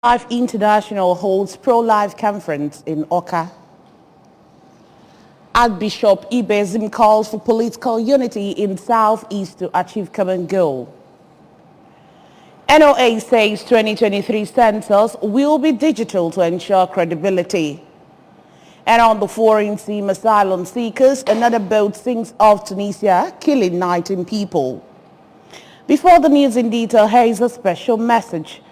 Life International holds pro-life conference in Oka. Archbishop Ibezim calls for political unity in Southeast to achieve common goal. NOA says 2023 census will be digital to ensure credibility. And on the foreign scene, asylum seekers, another boat sinks off Tunisia, killing 19 people. Before the news in detail, here is a special message.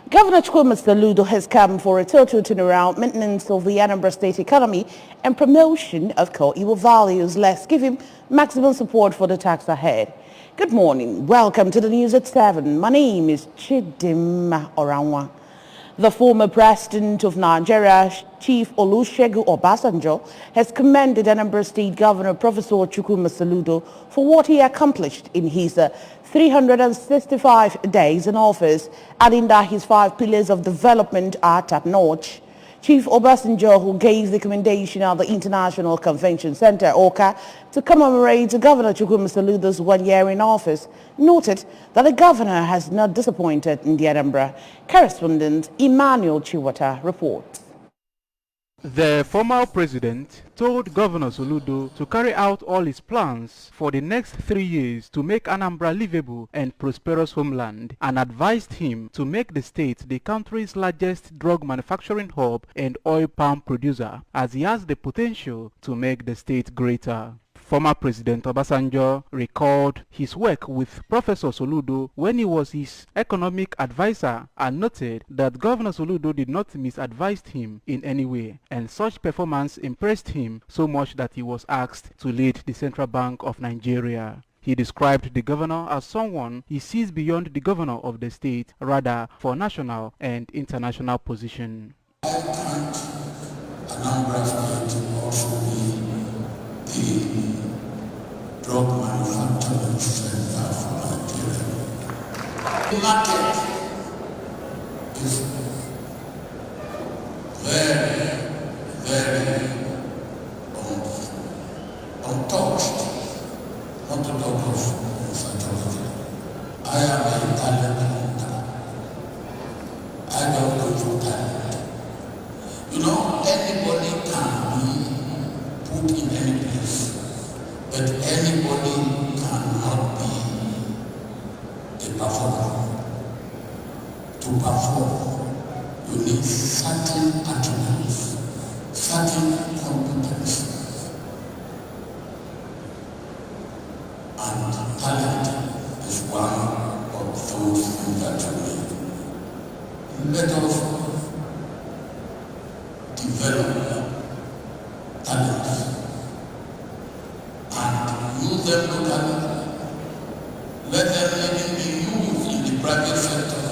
Governor Chukwuma Soludo has come for a total turnaround, maintenance of the Anambra State economy and promotion of core Igbo values. Let's give him maximum support for the task ahead. Good morning. Welcome to the news at 7. My name is Chidimma Oranwa. The former president of Nigeria, Chief Olusegun Obasanjo, has commended Anambra State Governor Professor Chukwuma Soludo for what he accomplished in his 365 days in office, adding that his 5 pillars of development are top-notch. Chief Obasanjo, who gave the commendation at the International Convention Center, Oka, to commemorate Governor Chukwuma Soludo's 1 year in office, noted that the governor has not disappointed in the Anambra. Correspondent Emmanuel Chiwata reports. The former president told Governor Soludo to carry out all his plans for the next 3 years to make Anambra livable and prosperous homeland, and advised him to make the state the country's largest drug manufacturing hub and oil palm producer, as he has the potential to make the state greater. Former President Obasanjo recalled his work with Professor Soludo when he was his economic advisor and noted that Governor Soludo did not misadvise him in any way, and such performance impressed him so much that he was asked to lead the Central Bank of Nigeria. He described the governor as someone he sees beyond the governor of the state, rather for national and international position. I want Anambra State to also be the drug manufacturing center for Nigeria. The market is very untouched. Not to talk of psychology. I am an Italian hunter. I don't go for talent. You know, anybody can be put in any place, but anybody cannot be a performer. To perform, you need certain attributes, certain competence, and talent is one of those things that you need. Let us develop talents and use them locally. Let them even be used in the private sector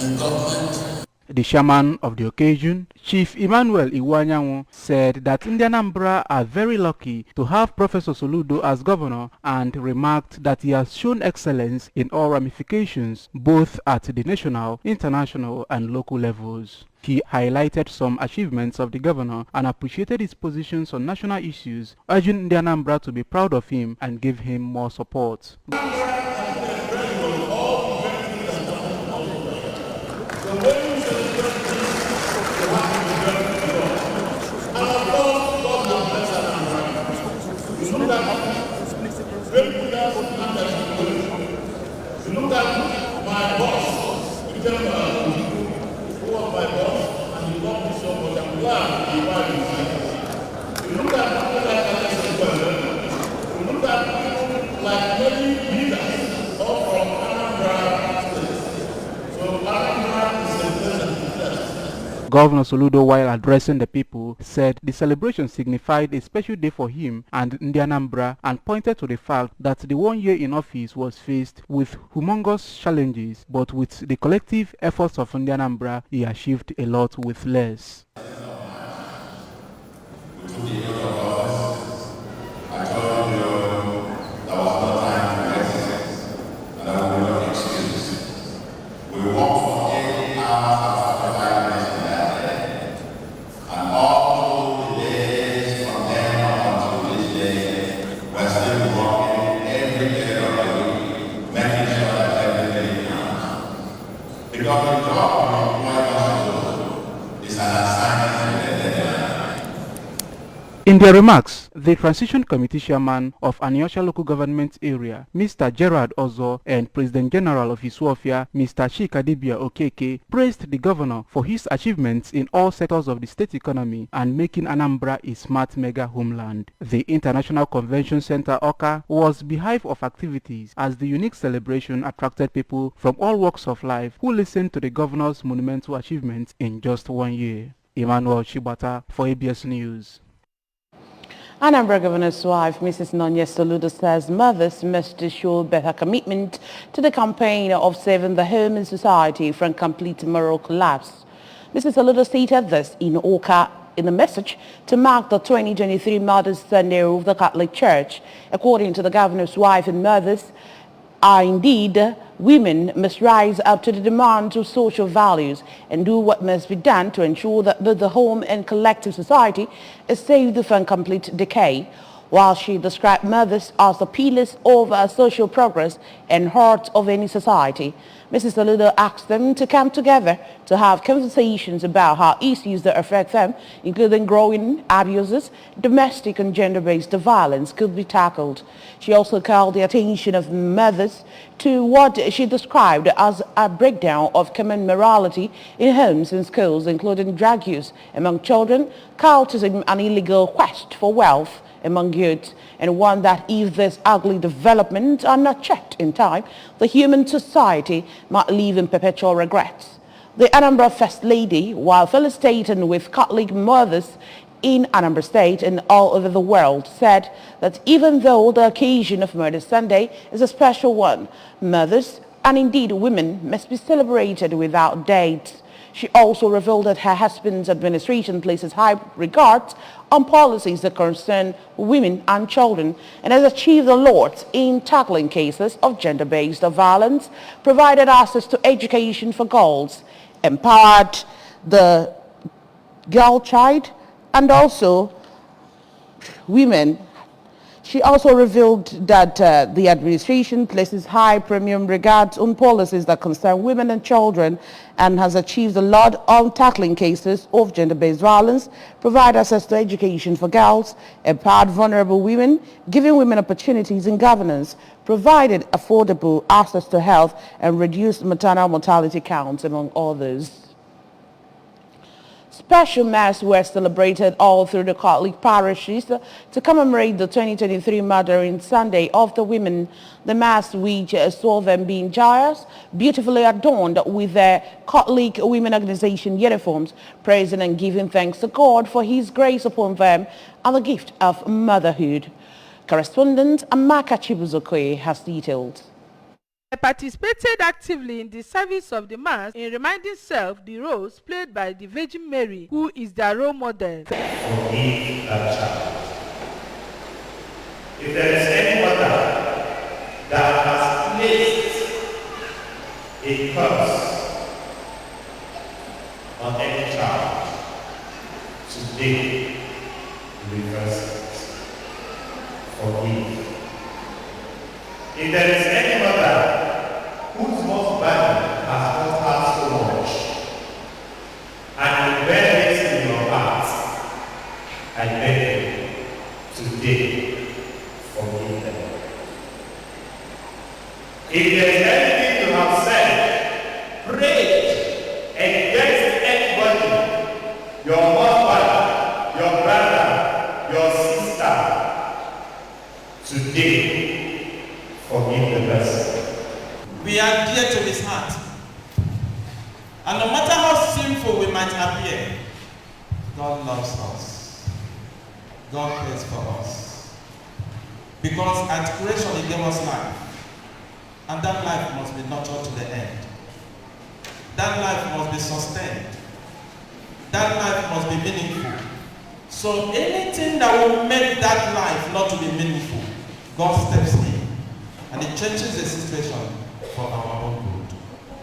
and government. The chairman of the occasion, Chief Emmanuel Iwanyanwu, said that Anambra are very lucky to have Professor Soludo as governor, and remarked that he has shown excellence in all ramifications, both at the national, international and local levels. He highlighted some achievements of the governor and appreciated his positions on national issues, urging Anambra to be proud of him and give him more support. Look at my boss, who was my boss, and he loved me so much. I'm glad he was his. You look at people like Alex, you look at people like many leaders, all from Anambra State. So Anambra is a pleasant. Governor Soludo, while addressing the people, said the celebration signified a special day for him and Anambra, and pointed to the fact that the 1 year in office was faced with humongous challenges, but with the collective efforts of Anambra, he achieved a lot with less. Because the job of In their remarks, the Transition Committee Chairman of Anyosha Local Government Area, Mr. Gerard Ozo, and President General of Isuofia, Mr. Chikadibia Okeke, praised the governor for his achievements in all sectors of the state economy and making Anambra a smart mega homeland. The International Convention Center, Oka, was beehive of activities as the unique celebration attracted people from all walks of life who listened to the governor's monumental achievements in just 1 year. Emmanuel Chibata for ABS News. Anambra Governor's wife, Mrs. Nonye Soludo, says mothers must show better commitment to the campaign of saving the home and society from complete moral collapse. Mrs. Soludo stated this in Oka in a message to mark the 2023 Mother's Sunday of the Catholic Church. According to the governor's wife, and mothers are indeed women must rise up to the demands of social values and do what must be done to ensure that the home and collective society is saved from complete decay. While she described mothers as the pillars of social progress and heart of any society, Mrs. Soludo asked them to come together to have conversations about how issues that affect them, including growing abuses, domestic and gender-based violence, could be tackled. She also called the attention of mothers to what she described as a breakdown of common morality in homes and schools, including drug use among children, cultism and illegal quest for wealth among youth, and one that if these ugly developments are not checked in time, the human society might live in perpetual regrets. The Anambra First Lady, while felicitating with Catholic mothers in Anambra State and all over the world, said that even though the occasion of Mother's Sunday is a special one, mothers, and indeed women, must be celebrated without dates. She also revealed that her husband's administration places high regard on policies that concern women and children and has achieved a lot in tackling cases of gender-based violence, provided access to education for girls, empowered the girl child, and also women. She also revealed that the administration places high premium regards on policies that concern women and children and has achieved a lot on tackling cases of gender-based violence, provide access to education for girls, empowered vulnerable women, giving women opportunities in governance, provided affordable access to health, and reduced maternal mortality counts, among others. Special Mass were celebrated all through the Catholic parishes to commemorate the 2023 Mothering Sunday of the Women. The Mass, which saw them being joyous, beautifully adorned with their Catholic women organization uniforms, praising and giving thanks to God for His grace upon them and the gift of motherhood. Correspondent Amaka Chibuzokoe has detailed. I participated actively in the service of the Mass in reminding self the roles played by the Virgin Mary, who is their role model. Forgive that child. If there is any mother that has placed a curse on any child, today reverse it. Forgive. If there is any mother whose husband has hurt her so much, and you bear this in your heart, I beg you, today, forgive them. If there is anything you have said, prayed against anybody, your husband, your brother, your sister, today, forgive the person. We are dear to His heart. And no matter how sinful we might appear, God loves us. God cares for us. Because at creation He gave us life. And that life must be nurtured to the end. That life must be sustained. That life must be meaningful. So anything that will make that life not to be meaningful, God steps in. And it changes the situation for our own good.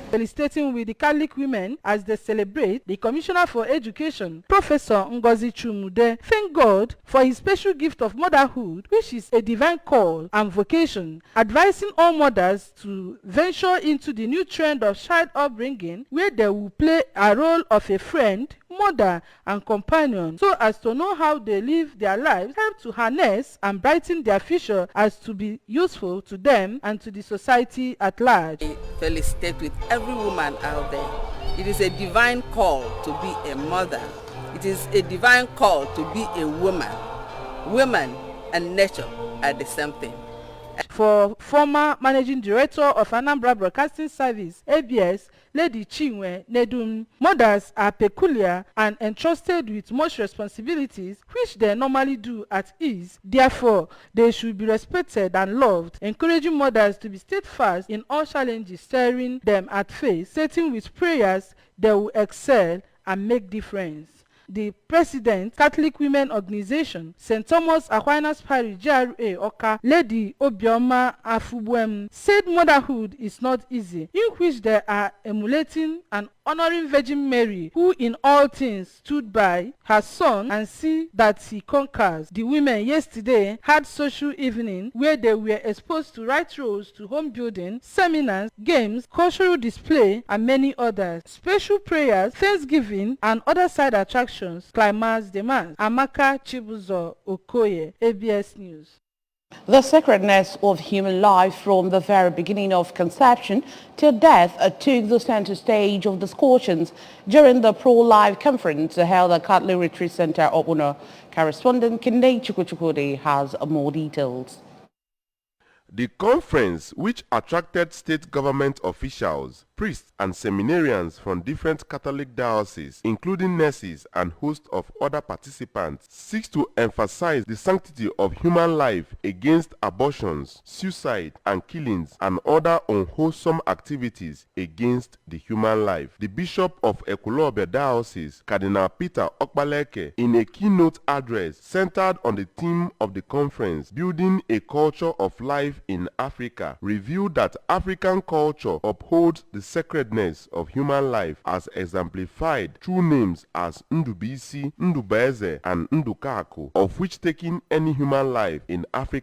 Felicitating with the Catholic women as they celebrate, the Commissioner for Education, Professor Ngozi Chumude, thanked God for His special gift of motherhood, which is a divine call and vocation, advising all mothers to venture into the new trend of child upbringing, where they will play a role of a friend, mother, and companion, so as to know how they live their lives, help to harness and brighten their future as to be useful to them and to the society at large. I felicitate with every woman out there. It is a divine call to be a mother. It is a divine call to be a woman. Women and nature are the same thing. For former Managing Director of Anambra Broadcasting Service, ABS, Lady Chinwe Nedum, mothers are peculiar and entrusted with much responsibilities which they normally do at ease. Therefore, they should be respected and loved, encouraging mothers to be steadfast in all challenges staring them at face, stating with prayers they will excel and make difference. The President, Catholic Women Organization, St. Thomas Aquinas Parish, GRA, Oka, Lady Obioma Afubuem, said motherhood is not easy, in which they are emulating and honoring Virgin Mary, who in all things stood by her son and see that he conquers. The women yesterday had social evening where they were exposed to right roads to home building, seminars, games, cultural display, and many others. Special prayers, thanksgiving, and other side attractions. Climax demands. Amaka Chibuzo Okoye, ABS News. The sacredness of human life from the very beginning of conception till death took the center stage of discussions during the pro-life conference held at Catholic Retreat Center, Obuno. Correspondent Kinde Chukwuchukwudi has more details. The conference, which attracted state government officials, priests and seminarians from different Catholic dioceses, including nurses and host of other participants, seeks to emphasize the sanctity of human life against abortions, suicide and killings and other unwholesome activities against the human life. The Bishop of Ekwulobia Diocese, Cardinal Peter Okbaleke, in a keynote address centered on the theme of the conference, Building a Culture of Life in Africa, revealed that African culture upholds the sacredness of human life as exemplified through names as Ndubisi, Ndubeze, and Ndukaku, of which taking any human life in Africa